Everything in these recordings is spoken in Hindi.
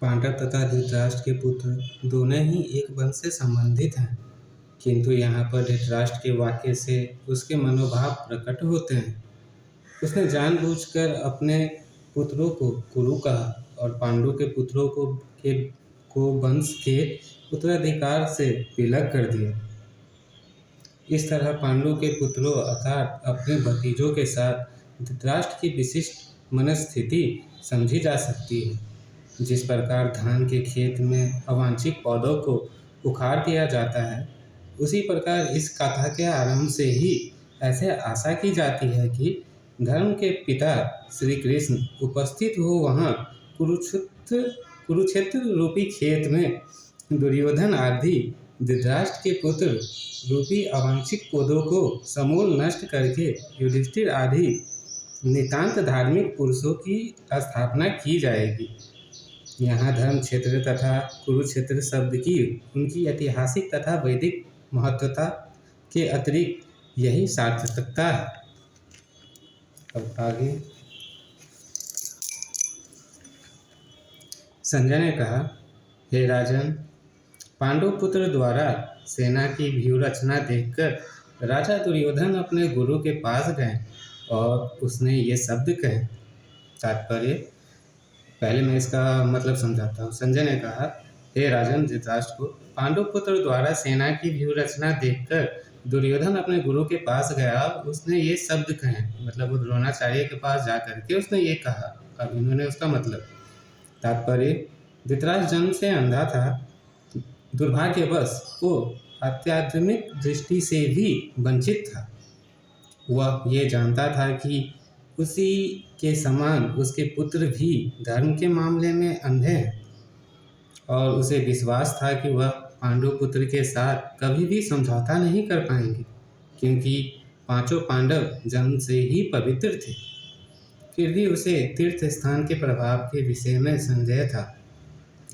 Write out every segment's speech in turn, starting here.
पांडव तथा धृतराष्ट्र के पुत्र दोनों ही एक वंश से संबंधित हैं, किंतु यहाँ पर धृतराष्ट्र के वाक्य से उसके मनोभाव प्रकट होते हैं। उसने जानबूझकर अपने पुत्रों को कुरु कहा और पांडु के पुत्रों को वंश के उत्तराधिकार से विलग कर दिया। इस तरह पांडु के पुत्रों अर्थात अपने भतीजों के साथ धृतराष्ट्र की विशिष्ट मनस्थिति समझी जा सकती है। जिस प्रकार धान के खेत में अवांछित पौधों को उखाड़ दिया जाता है, उसी प्रकार इस कथा के आरंभ से ही ऐसे आशा की जाती है कि धर्म के पिता श्री कृष्ण उपस्थित हो वहाँ कुरुक्षेत्र रूपी खेत में दुर्योधन आदि धृतराष्ट्र के पुत्र रूपी अवांछित पौधों को समूल नष्ट करके युधिष्ठिर आदि नितांत धार्मिक पुरुषों की स्थापना की जाएगी। यहाँ धर्म क्षेत्र तथा कुरुक्षेत्र शब्द की उनकी ऐतिहासिक तथा वैदिक महत्वता के अतिरिक्त यही सार्थकता है। अब आगे संजय ने कहा, हे राजन, पांडु पुत्र द्वारा सेना की व्यूहरचना देखकर राजा दुर्योधन अपने गुरु के पास गए और उसने ये शब्द कहे। तात्पर्य पहले मैं इसका मतलब समझाता हूँ। संजय ने कहा, हे राजन धृतराष्ट्र को पांडु पुत्र द्वारा सेना की व्यूहरचना देखकर दुर्योधन अपने गुरु के पास गया, उसने ये शब्द कहे, मतलब वो द्रोणाचार्य के पास जा करके उसने ये कहा। अब इन्होंने उसका मतलब तात्पर्य, धृतराष्ट्र जन्म से अंधा था, दुर्भाग्यवश वो आध्यात्मिक दृष्टि से भी वंचित था। वह ये जानता था कि उसी के समान उसके पुत्र भी धर्म के मामले में अंधे हैं और उसे विश्वास था कि वह पांडु पुत्र के साथ कभी भी समझौता नहीं कर पाएंगे, क्योंकि पांचों पांडव जन्म से ही पवित्र थे। फिर भी उसे तीर्थ स्थान के प्रभाव के विषय में संदेह था,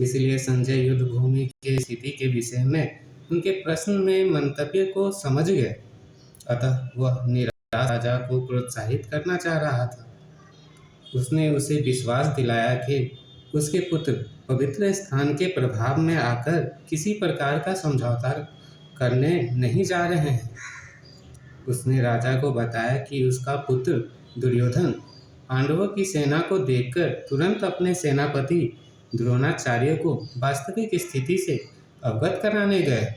इसलिए संजय युद्ध भूमि की स्थिति के विषय में उनके प्रश्न में मंतव्य को समझ गए। अतः वह निराश राजा को प्रोत्साहित करना चाह रहा था। उसने उसे विश्वास दिलाया कि उसके पुत्र पवित्र स्थान के प्रभाव में आकर किसी प्रकार का समझौता करने नहीं जा रहे हैं। उसने राजा को बताया कि उसका पुत्र दुर्योधन पांडवों की सेना को देखकर तुरंत अपने सेनापति द्रोणाचार्य को वास्तविक स्थिति से अवगत कराने गए